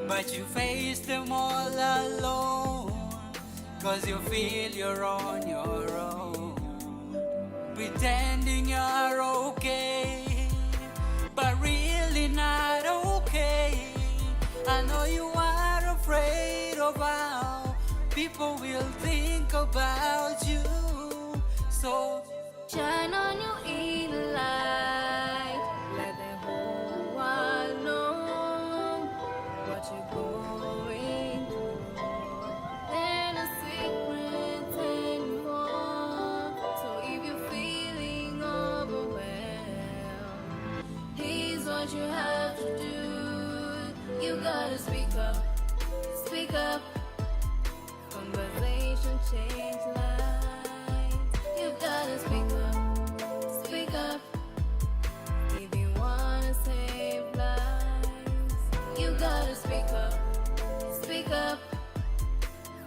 but you face them all alone, 'cause you feel you're on your own, pretending you're okay, but really not okay. I know you are afraid of how people will think about you, so shine on your inner light. Let the whole world know what you're going through. There are secrets anymore. So if you're feeling overwhelmed, here's what you have to do. You gotta speak up, speak up. Conversation change lives. You gotta speak up, speak up. If you wanna save lives, you gotta speak up, speak up.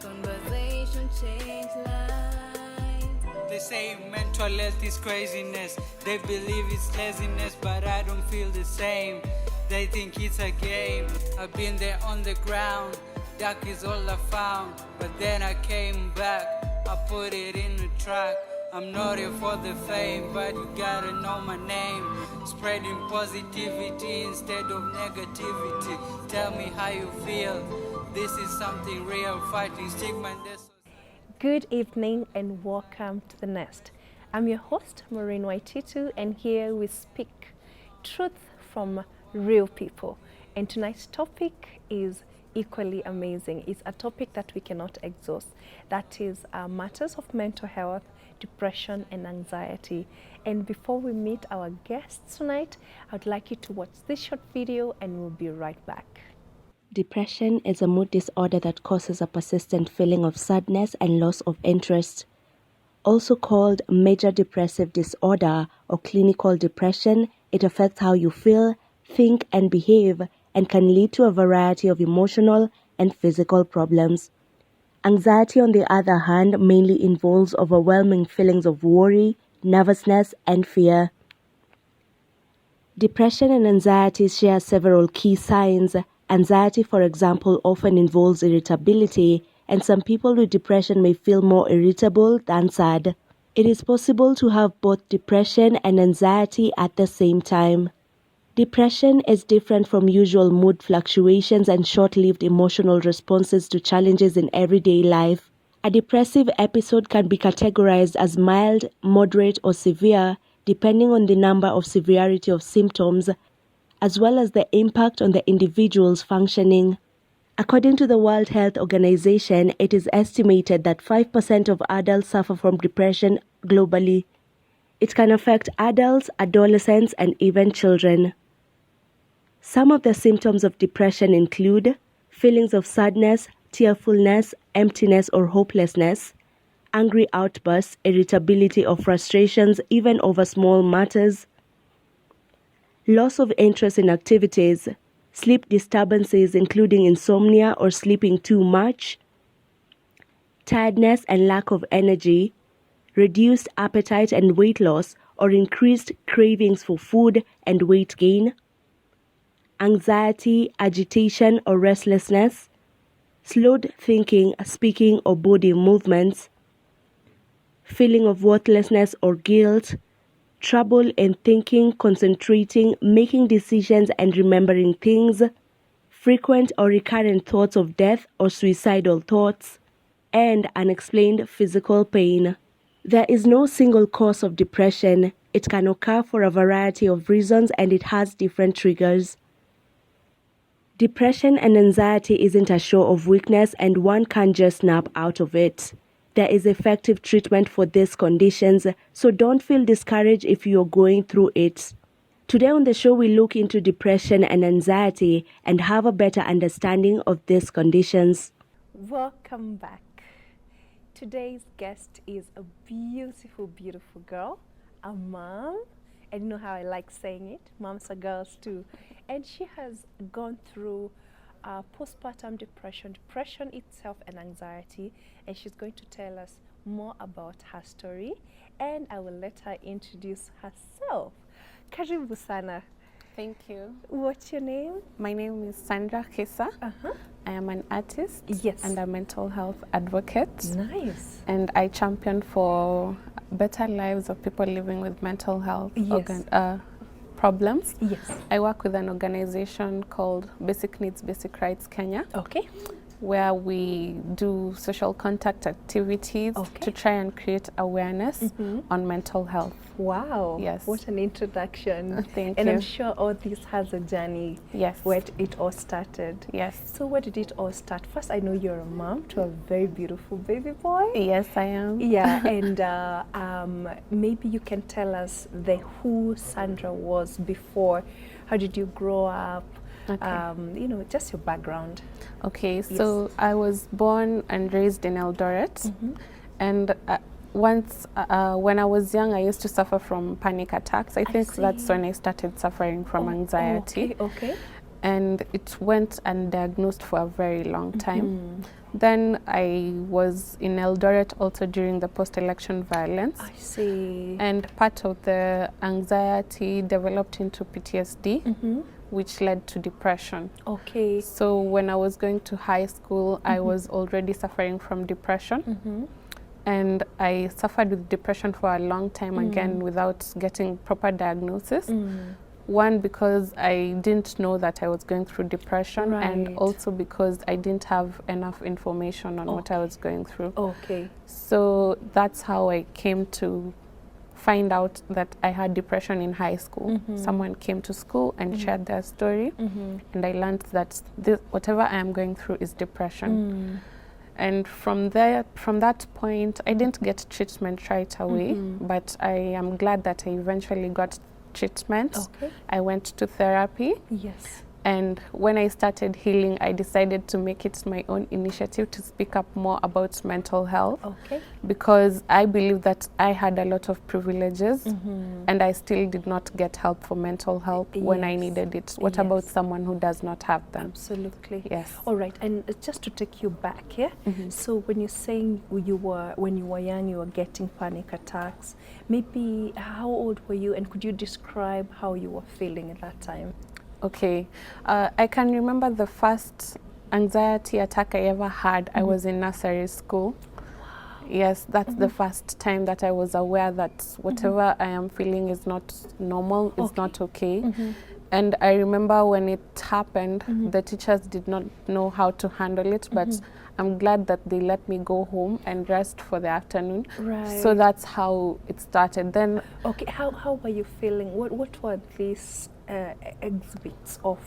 Conversation change lives. they say mental health is craziness. They believe it's laziness, but I don't feel the same. They think it's a game. I've been there on the ground. Dark is all I found, but then I came back. I put it in the track. I'm not here for the fame, but you gotta know my name. Spreading positivity instead of negativity. Tell me how you feel. This is something real, fighting stigma in this. Good evening and welcome to The Nest. I'm your host, Maureen Waititu, and here we speak truth from real people. And tonight's topic is equally amazing. It's a topic that we cannot exhaust. That is matters of mental health, depression, and anxiety. And before we meet our guests tonight, I'd like you to watch this short video and we'll be right back. Depression is a mood disorder that causes a persistent feeling of sadness and loss of interest. Also called major depressive disorder or clinical depression, it affects how you feel, think, and behave, and can lead to a variety of emotional and physical problems. Anxiety, on the other hand, mainly involves overwhelming feelings of worry, nervousness, and fear. Depression and anxiety share several key signs. Anxiety, for example, often involves irritability, and some people with depression may feel more irritable than sad. It is possible to have both depression and anxiety at the same time. Depression is different from usual mood fluctuations and short-lived emotional responses to challenges in everyday life. A depressive episode can be categorized as mild, moderate, or severe, depending on the number of severity of symptoms, as well as the impact on the individual's functioning. According to the World Health Organization, it is estimated that 5% of adults suffer from depression globally. It can affect adults, adolescents, and even children. Some of the symptoms of depression include feelings of sadness, tearfulness, emptiness or hopelessness, angry outbursts, irritability or frustrations even over small matters, loss of interest in activities, sleep disturbances including insomnia or sleeping too much, tiredness and lack of energy, reduced appetite and weight loss or increased cravings for food and weight gain, anxiety, agitation or restlessness, slowed thinking, speaking or body movements, feeling of worthlessness or guilt, trouble in thinking, concentrating, making decisions and remembering things, frequent or recurrent thoughts of death or suicidal thoughts, and unexplained physical pain. There is no single cause of depression. It can occur for a variety of reasons and it has different triggers. Depression and anxiety isn't a show of weakness and one can't just snap out of it. There is effective treatment for these conditions, so don't feel discouraged if you're going through it. Today on the show, we look into depression and anxiety and have a better understanding of these conditions. Welcome back. Today's guest is a beautiful, beautiful girl, a mom. And you know how I like saying it, moms are girls too. And she has gone through postpartum depression itself and anxiety, and she's going to tell us more about her story, and I will let her introduce herself. Karibu sana. Thank you. What's your name? My name is Sandra Kisa. Uh-huh. I am an artist Yes. and a mental health advocate. Nice. And I champion for better lives of people living with mental health Yes. problems. Yes. I work with an organization called Basic Needs, Basic Rights Kenya, Okay. where we do social contact activities Okay. to try and create awareness on mental health. Wow. Yes. What an introduction. Thank And you. I'm sure all this has a journey Yes. where it all started. Yes. So where did it all start? First, I know you're a mom to a very beautiful baby boy. Yes, I am. Yeah, and maybe you can tell us who Sandra was before. How did you grow up? Okay. Just your background. Okay, so I was born and raised in Eldoret, and once when I was young, I used to suffer from panic attacks. I think that's when I started suffering from anxiety. Okay. And it went undiagnosed for a very long time. Then I was in Eldoret also during the post-election violence. I see. And part of the anxiety developed into PTSD, which led to depression. Okay. So when I was going to high school, I was already suffering from depression. And I suffered with depression for a long time again without getting proper diagnosis. One, because I didn't know that I was going through depression, and also because I didn't have enough information on what I was going through. Okay. So that's how I came to find out that I had depression in high school. Someone came to school and shared their story, and I learned that whatever I am going through is depression. And from that point, I didn't get treatment right away, but I am glad that I eventually got treatment. Okay. I went to therapy. Yes. And when I started healing, I decided to make it my own initiative to speak up more about mental health. Okay. Because I believe that I had a lot of privileges and I still did not get help for mental health when I needed it. What about someone who does not have them? Absolutely. Yes. All right, and just to take you back here, so when you're saying when you were young, you were getting panic attacks, maybe how old were you, and could you describe how you were feeling at that time? Okay, I can remember the first anxiety attack I ever had. I was in nursery school. Yes, that's the first time that I was aware that whatever I am feeling is not normal, is not okay. And I remember when it happened, the teachers did not know how to handle it, but I'm glad that they let me go home and rest for the afternoon. Right. So that's how it started. Then, okay, how were you feeling? What were these exhibits of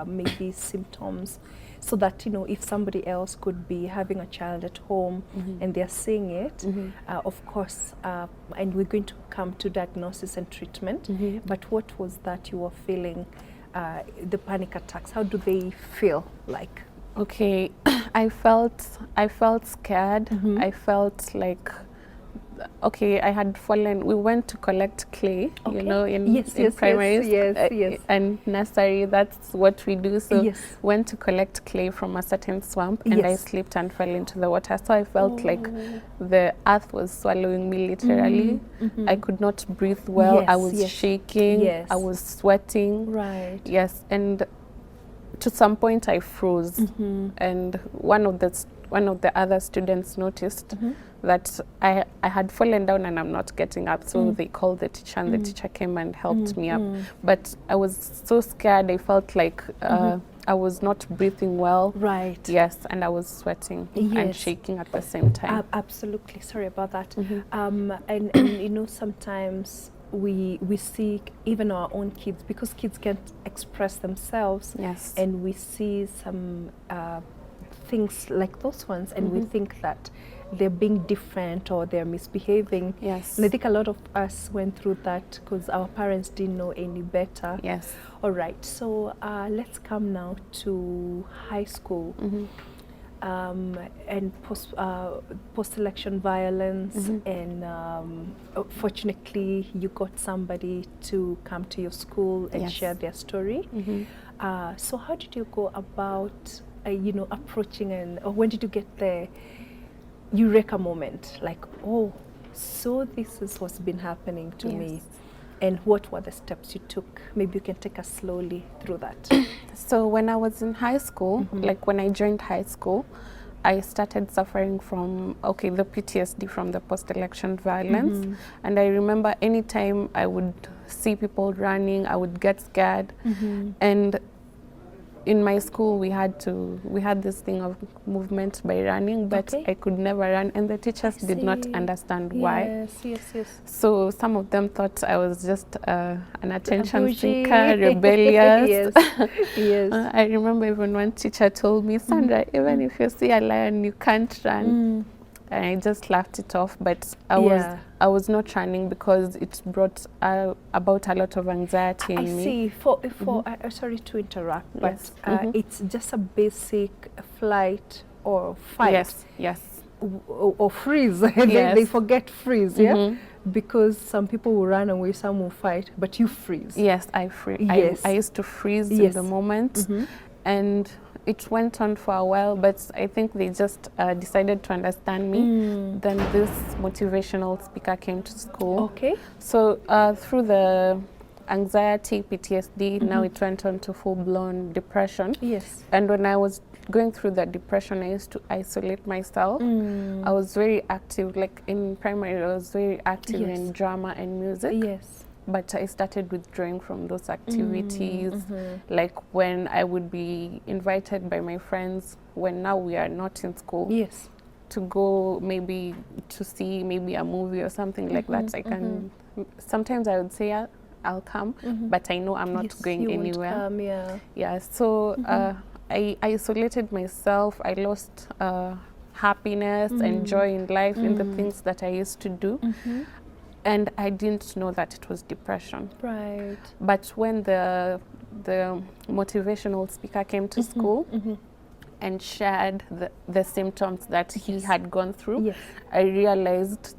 maybe symptoms, so that if somebody else could be having a child at home and they're seeing it, of course, and we're going to come to diagnosis and treatment, but what was that you were feeling, the panic attacks? How do they feel like? okay, I felt scared. I felt like, okay, I had fallen. We went to collect clay, in primary and nursery. That's what we do. So went to collect clay from a certain swamp, and I slipped and fell into the water. So I felt like the earth was swallowing me literally. I could not breathe well. I was shaking. I was sweating. Right. Yes, and to some point I froze, and one of the other students noticed that I had fallen down and I'm not getting up, so they called the teacher, and the teacher came and helped me up. But I was so scared. I felt like I was not breathing well. Right. Yes, and I was sweating and shaking at the same time. Absolutely. Sorry about that. And sometimes we see even our own kids, because kids can't express themselves. Yes. And we see some things like those ones, and we think that they're being different or they're misbehaving. Yes. And I think a lot of us went through that because our parents didn't know any better. Yes. All right. So let's come now to high school. And post-election violence, and fortunately you got somebody to come to your school and share their story. So how did you go about approaching, or when did you get the eureka moment, like, oh, so this is what's been happening to me? And what were the steps you took? Maybe you can take us slowly through that. So when I was in high school, like when I joined high school, I started suffering from, the PTSD from the post-election violence. And I remember anytime I would see people running, I would get scared. And in my school, we had this thing of movement by running, but I could never run, and the teachers did not understand why. Yes. So some of them thought I was just an attention seeker, rebellious. Yes. I remember even one teacher told me, Sandra, even if you see a lion, you can't run. And I just laughed it off, but I was not running because it brought about a lot of anxiety in me. I see. Sorry to interrupt, but it's just a basic flight or fight. Yes. Or freeze. They forget freeze, yeah? Because some people will run away, some will fight, but you freeze. Yes, I freeze. Yes. I used to freeze in the moment, and it went on for a while, but I think they just decided to understand me. Then this motivational speaker came to school. So through the anxiety, PTSD, now it went on to full-blown depression. Yes. And when I was going through that depression, I used to isolate myself. I was very active, like in primary, I was very active in drama and music. Yes. But I started withdrawing from those activities, like when I would be invited by my friends, when now we are not in school, to go maybe to see maybe a movie or something like that. I can, sometimes I would say I'll come, but I know I'm not going anywhere. So I isolated myself. I lost happiness and joy in life, in the things that I used to do. And I didn't know that it was depression. Right. But when the motivational speaker came to school and shared the symptoms that he had gone through, I realized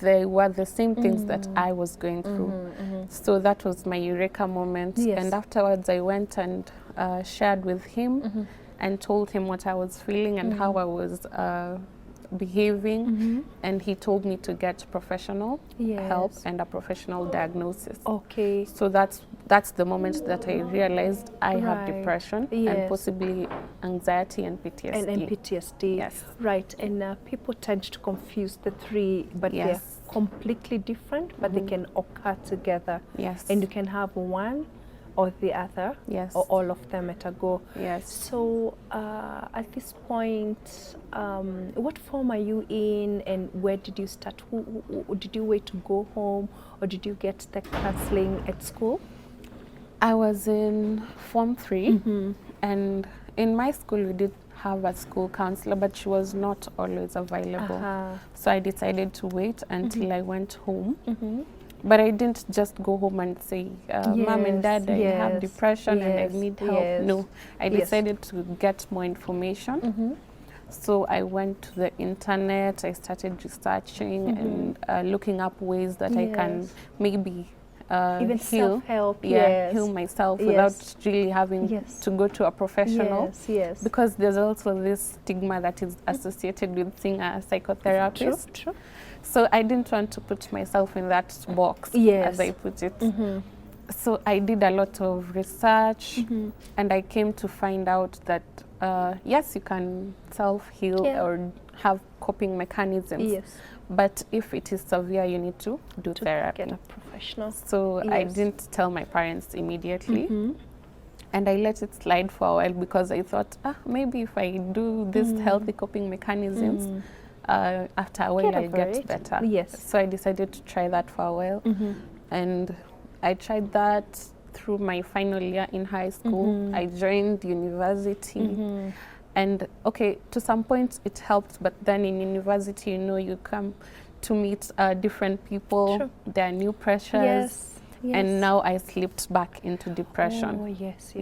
they were the same things that I was going through. So that was my eureka moment. And afterwards I went and shared with him and told him what I was feeling and how I was behaving, and he told me to get professional help and a professional diagnosis. So that's the moment that I realized I have depression and possibly anxiety and PTSD. And PTSD. Yes. Right. And people tend to confuse the three, but they're completely different, but they can occur together. Yes. And you can have one or the other, or all of them at a go. Yes. So at this point, what form are you in, and where did you start? Did you wait to go home, or did you get the counseling at school? I was in Form 3, and in my school we did have a school counselor, but she was not always available. So I decided to wait until I went home. But I didn't just go home and say, Mom and Dad, I have depression and I need help. No, I decided to get more information. So I went to the internet, I started researching and looking up ways that I can maybe even heal, self-help, heal myself without really having to go to a professional. Because there's also this stigma that is associated with seeing a psychotherapist. True. So I didn't want to put myself in that box, as I put it. So I did a lot of research, and I came to find out that yes, you can self-heal or have coping mechanisms. But if it is severe, you need to do therapy. Get a professional. So I didn't tell my parents immediately. And I let it slide for a while because I thought, maybe if I do these healthy coping mechanisms, after a while I'll get better. So I decided to try that for a while. And I tried that through my final year in high school. I joined university. And to some point it helped, but then in university, you come to meet different people, there are new pressures. And now I slipped back into depression. Oh, yes.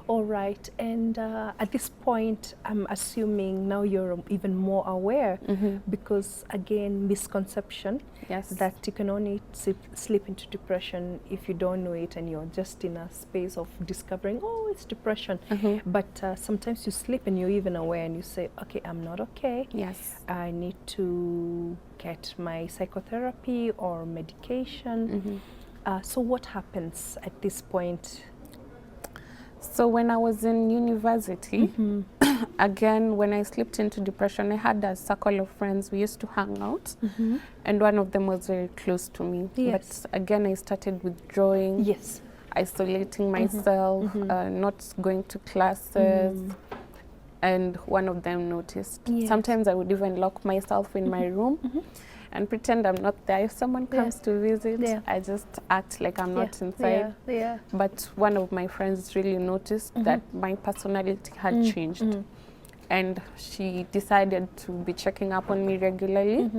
All right. And at this point, I'm assuming now you're even more aware, because again, misconception that you can only slip into depression if you don't know it and you're just in a space of discovering, oh, it's depression. But sometimes you slip and you're even aware and you say, okay, I'm not okay. I need to get my psychotherapy or medication. So what happens at this point? So when I was in university, again, when I slipped into depression, I had a circle of friends. We used to hang out, and one of them was very close to me. Yes. But again, I started withdrawing, Yes. isolating myself, not going to classes. And one of them noticed. Yes. Sometimes I would even lock myself in my room and pretend I'm not there. If someone comes to visit, I just act like I'm not inside. But one of my friends really noticed that my personality had changed. And she decided to be checking up on me regularly.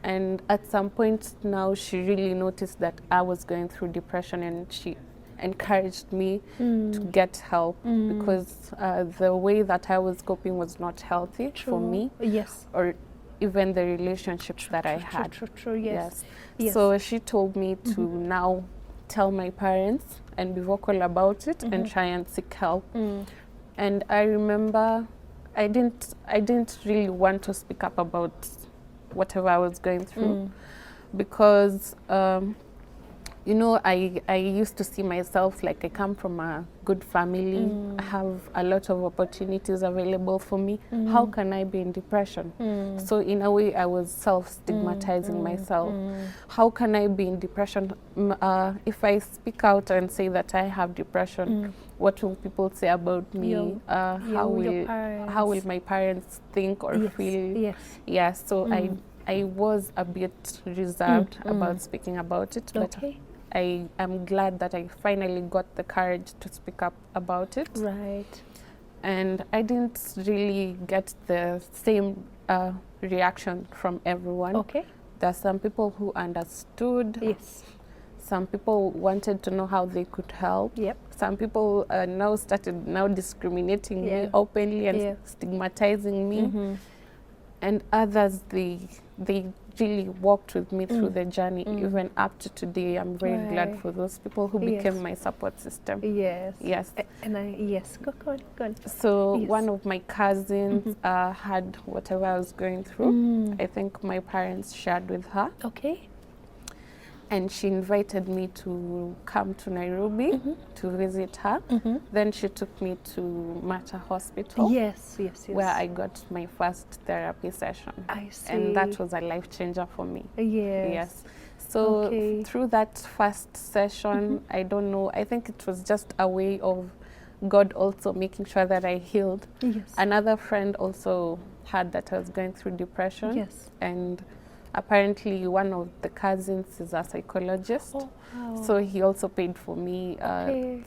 And at some point now, she really noticed that I was going through depression, and she encouraged me to get help because the way that I was coping was not healthy for me. Yes. Or even the relationships that I had. Yes. So she told me to now tell my parents and be vocal about it and try and seek help. And I remember I didn't really want to speak up about whatever I was going through because you know, I used to see myself like I come from a good family. I have a lot of opportunities available for me. How can I be in depression? So in a way, I was self-stigmatizing myself. How can I be in depression? If I speak out and say that I have depression, what will people say about me? How will my parents think or feel? Yes. So I was a bit reserved about speaking about it, but I am glad that I finally got the courage to speak up about it. Right. And I didn't really get the same reaction from everyone. Okay. There are some people who understood. Yes. Some people wanted to know how they could help. Yep. Some people now started discriminating me openly and stigmatizing me. And others, they really walked with me through the journey. Even up to today, I'm very glad for those people who became my support system. Yes. Yes. And go on. So one of my cousins had whatever I was going through. I think my parents shared with her. Okay. And she invited me to come to Nairobi to visit her. Then she took me to Mater Hospital. Yes. Where I got my first therapy session. I see. And that was a life changer for me. Yes. So through that first session, I don't know, I think it was just a way of God also making sure that I healed. Yes. Another friend also had that I was going through depression. Yes. And apparently one of the cousins is a psychologist. Oh, wow. So he also paid for me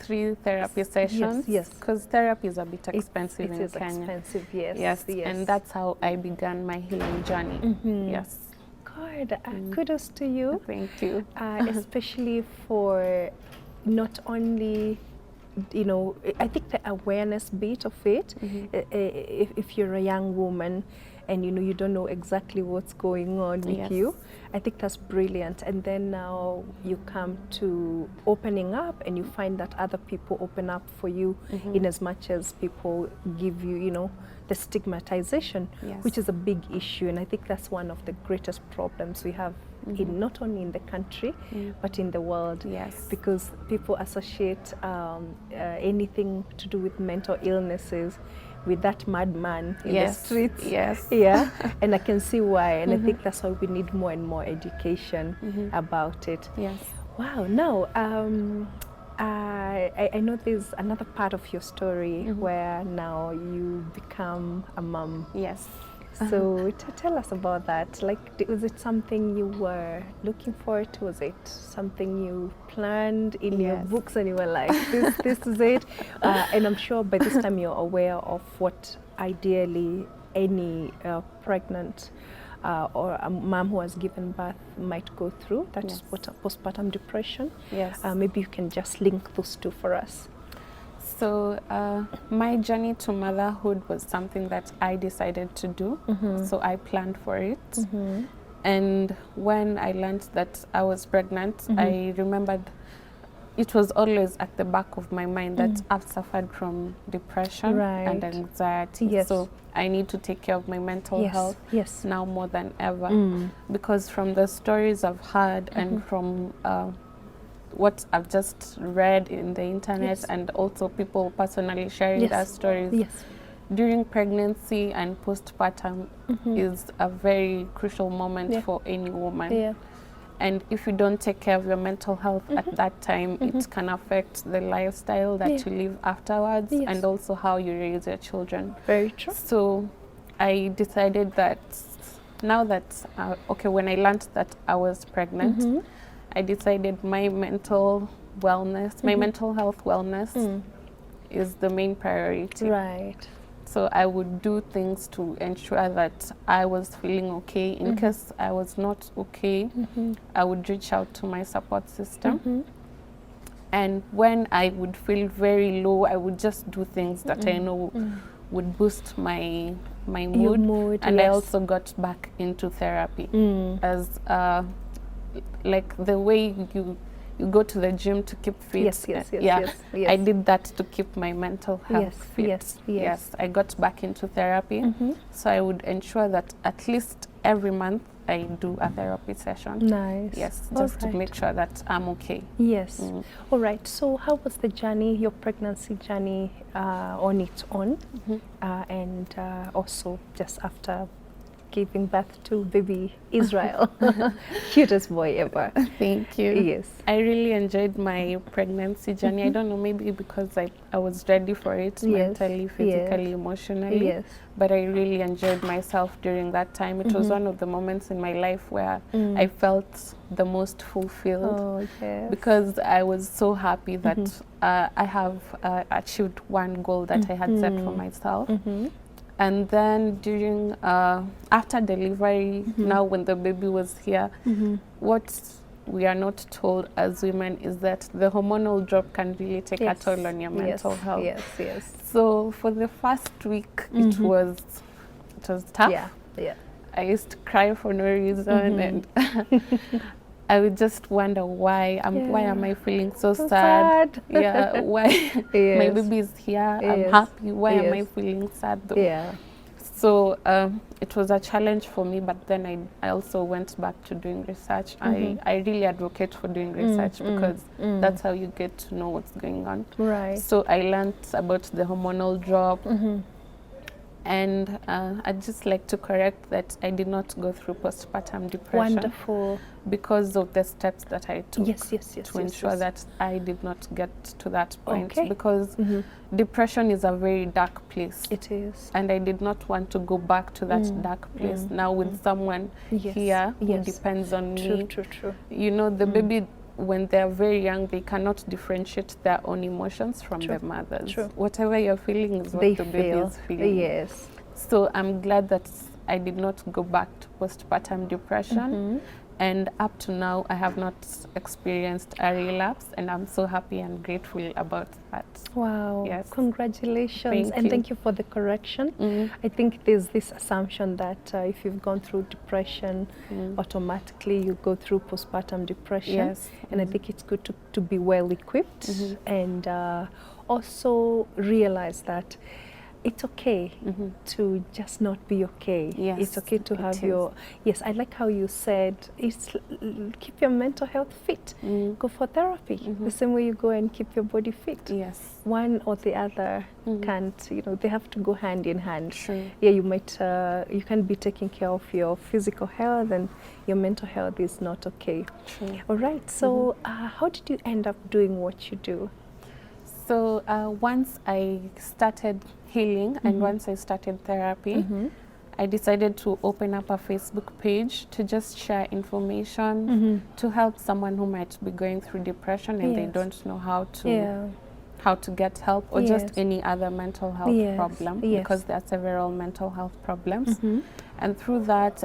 3 therapy sessions. Yes. Because therapy is a bit expensive in Kenya. It is expensive, yes. Yes. And that's how I began my healing journey. Yes. God, kudos to you. Thank you. Especially for not only, you know, I think the awareness bit of it, if you're a young woman and you know you don't know exactly what's going on with you, I think that's brilliant. And then now you come to opening up and you find that other people open up for you in as much as people give you, you know, the stigmatization, which is a big issue. And I think that's one of the greatest problems we have in not only in the country but in the world, because people associate anything to do with mental illnesses with that madman in the streets. And I can see why, and I think that's why we need more and more education about it. Wow. Now I know there's another part of your story where now you become a mom. So tell us about that. Like, was it something you were looking forward to? Was it something you planned in your books and you were like, this is it? And I'm sure by this time you're aware of what ideally any pregnant or a mom who has given birth might go through. That is postpartum depression. Maybe you can just link those two for us. So my journey to motherhood was something that I decided to do. So I planned for it. And when I learned that I was pregnant, I remembered it was always at the back of my mind that I've suffered from depression and anxiety. So I need to take care of my mental health now more than ever. Because from the stories I've heard and from what I've just read in the internet, Yes. and also people personally sharing Yes. their stories. Yes. During pregnancy and postpartum is a very crucial moment Yeah. for any woman. Yeah. And if you don't take care of your mental health at that time, it can affect the lifestyle that Yeah. you live afterwards, Yes. and also how you raise your children. Very true. So I decided that now that, okay, when I learned that I was pregnant, I decided my mental wellness, my mental health wellness is the main priority. Right. So I would do things to ensure that I was feeling okay. In case I was not okay, I would reach out to my support system. And when I would feel very low, I would just do things that I know would boost my Your mood. mood, And I yes. also got back into therapy as like the way you go to the gym to keep fit. Yes, yes, yes, yeah, yes, yes. I did that to keep my mental health Yes, fit. yes, yes. I got back into therapy. So I would ensure that at least every month I do a therapy session. Nice. Yes, All just to right. make sure that I'm okay. Yes. All right. So, how was the journey, your pregnancy journey, on its own, and also just after giving birth to baby Israel, cutest boy ever? Thank you. Yes. I really enjoyed my pregnancy journey. I don't know, maybe because I was ready for it Yes, mentally, physically, yes. emotionally. Yes. But I really enjoyed myself during that time. It was one of the moments in my life where I felt the most fulfilled. Oh yes. Because I was so happy that I have achieved one goal that I had set for myself. And then during, after delivery, now when the baby was here, what we are not told as women is that the hormonal drop can really take a toll on your mental health. Yes. Yes. So for the first week, it was tough. Yeah. Yeah. I used to cry for no reason, and I would just wonder why am I feeling so sad? Yeah, why my Yes. baby is here? I'm Yes. happy. Why am I Yes. feeling sad though? Yeah. So it was a challenge for me, but then I also went back to doing research. I really advocate for doing research because that's how you get to know what's going on. Right. So I learned about the hormonal drop. And I'd just like to correct that I did not go through postpartum depression. Wonderful. Because of the steps that I took Yes. Yes. Yes. to yes, ensure yes. that I did not get to that point. Okay. Because depression is a very dark place. It is. And I did not want to go back to that dark place now with someone Yes, here who yes. depends on True. me. True. True. You know, the baby, when they're very young, they cannot differentiate their own emotions from True. the mothers. True. Whatever you're feeling is what They the baby feel. is feeling. Yes. So I'm glad that I did not go back to postpartum depression. And up to now, I have not experienced a relapse, and I'm so happy and grateful about that. Wow. Yes. Congratulations. Thank and you. thank you for the correction. I think there's this assumption that if you've gone through depression, automatically you go through postpartum depression. Yes. And I think it's good to be well equipped and also realize that it's okay to just not be okay. Yes, It's okay to it have is. your, yes, I like how you said, keep your mental health fit. Go for therapy. The same way you go and keep your body fit. Yes. One or the other can't, they have to go hand in hand. True. Yeah, you might, you can be taking care of your physical health and your mental health is not okay. True. All right, so how did you end up doing what you do? So once I started healing and once I started therapy, I decided to open up a Facebook page to just share information to help someone who might be going through depression and they Yes. don't know how to Yeah. how to get help or Yes. just any other mental health Yes, problem yes. because there are several mental health problems. And through that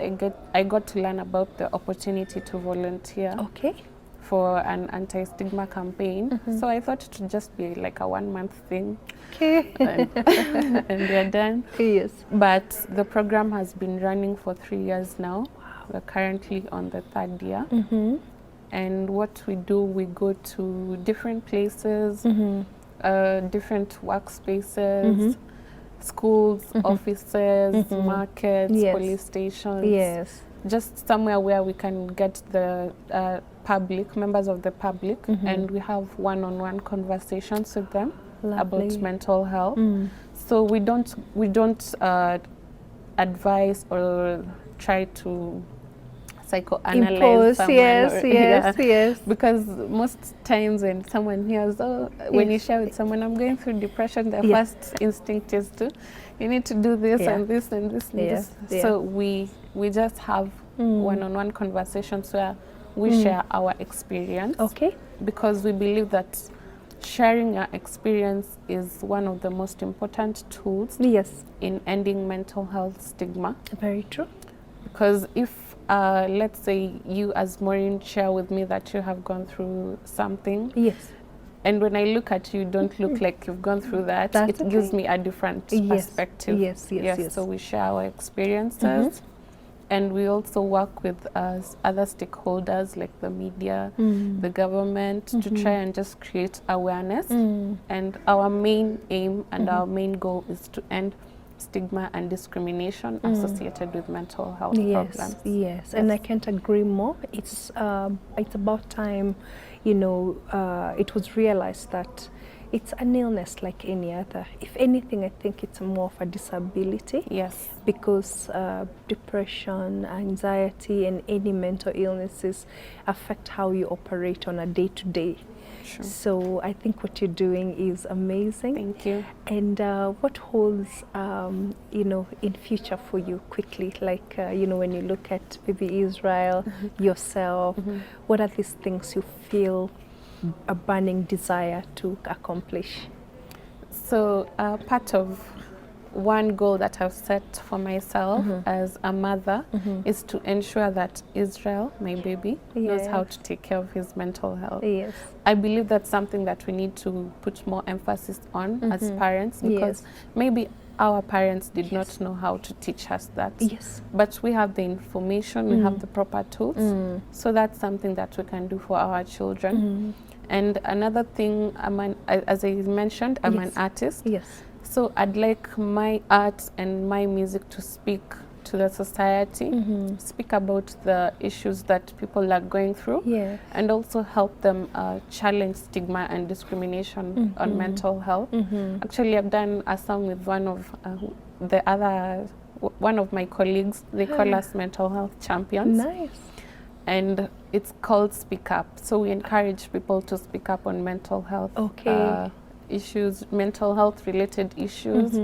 I got to learn about the opportunity to volunteer Okay. for an anti-stigma campaign. So I thought it would just be like a 1 month thing Okay. and they're done. Yes. But the program has been running for 3 years now. We're currently on the 3rd year. And what we do, we go to different places, different workspaces, schools, offices, markets, Yes. police stations. Yes. Just somewhere where we can get the public, members of the public, and we have one-on-one conversations with them Lovely. about mental health. So we don't advise or try to psychoanalyze Impose, someone. yes, or, yes, yes. Because most times when someone hears, when you share with someone, I'm going through depression, their Yeah. first instinct is you need to do this Yeah. and this and this and Yeah. this. Yeah. So we just have one-on-one conversations where we share our experience. Okay. Because we believe that sharing our experience is one of the most important tools Yes. in ending mental health stigma. Very true. Because if, let's say, you as Maureen share with me that you have gone through something, Yes. and when I look at you, you don't look like you've gone through that, That's it gives okay. me a different Yes. perspective. Yes. So we share our experiences, and we also work with other stakeholders like the media, the government, to try and just create awareness. And our main aim and our main goal is to end stigma and discrimination associated with mental health problems. Yes, and I can't agree more. It's about time, it was realized that it's an illness like any other. If anything, I think it's more of a disability. Yes. Because depression, anxiety, and any mental illnesses affect how you operate on a day-to-day. Sure. So I think what you're doing is amazing. Thank you. And what holds, in future for you quickly? Like, when you look at maybe Israel, yourself, what are these things you feel a burning desire to accomplish? So part of one goal that I've set for myself as a mother is to ensure that Israel, my baby, knows how to take care of his mental health. Yes. I believe that's something that we need to put more emphasis on as parents, because maybe our parents did not know how to teach us that. Yes. But we have the information, we have the proper tools. So that's something that we can do for our children. And another thing, as I mentioned, I'm an artist. Yes. So I'd like my art and my music to speak to the society, speak about the issues that people are going through, and also help them challenge stigma and discrimination on mental health. Actually, I've done a song with one of my colleagues. They call us mental health champions. Nice. And it's called Speak Up. So we encourage people to speak up on mental health issues, mental health related issues.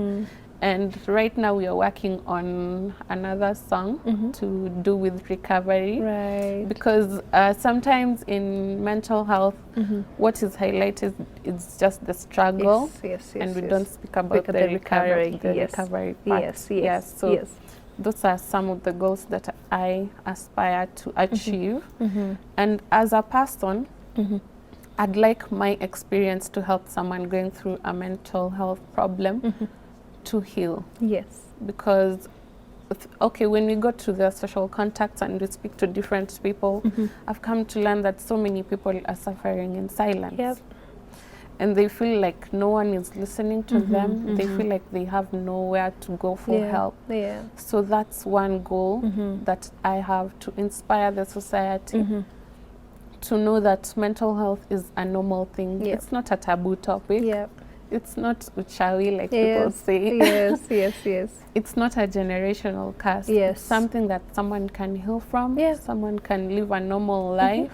And right now we are working on another song to do with recovery. Right. Because sometimes in mental health, what is highlighted is just the struggle. Yes. And we don't speak about the recovery part. Yes. So those are some of the goals that I aspire to achieve. And as a person, I'd like my experience to help someone going through a mental health problem to heal. Yes. Because, when we go to the social contacts and we speak to different people, I've come to learn that so many people are suffering in silence. Yep. And they feel like no one is listening to them. They feel like they have nowhere to go for help. Yeah. So that's one goal that I have, to inspire the society to know that mental health is a normal thing. It's not a taboo topic. It's not uchawi like people say. Yes. It's not a generational curse. Yes. It's something that someone can heal from. Someone can live a normal life.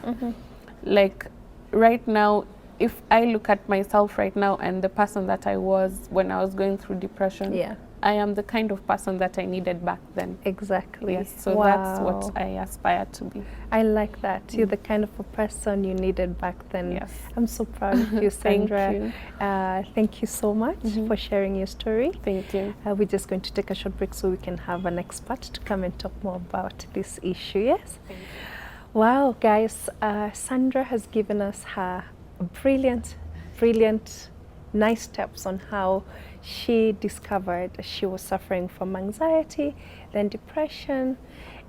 Like right now, if I look at myself right now and the person that I was when I was going through depression, I am the kind of person that I needed back then. Exactly. Yes, so that's what I aspire to be. I like that. You're the kind of a person you needed back then. Yes. I'm so proud of you, Sandra. Thank you. Thank you so much for sharing your story. Thank you. We're just going to take a short break so we can have an expert to come and talk more about this issue. Yes. Thank you. Wow, guys, Sandra has given us her brilliant, nice steps on how she discovered she was suffering from anxiety, then depression,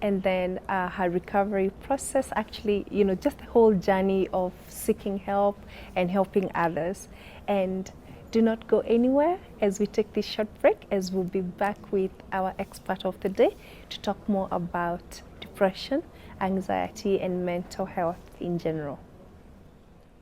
and then her recovery process. Actually, just the whole journey of seeking help and helping others. And do not go anywhere as we take this short break, as we'll be back with our expert of the day to talk more about depression. depression, anxiety, and mental health in general.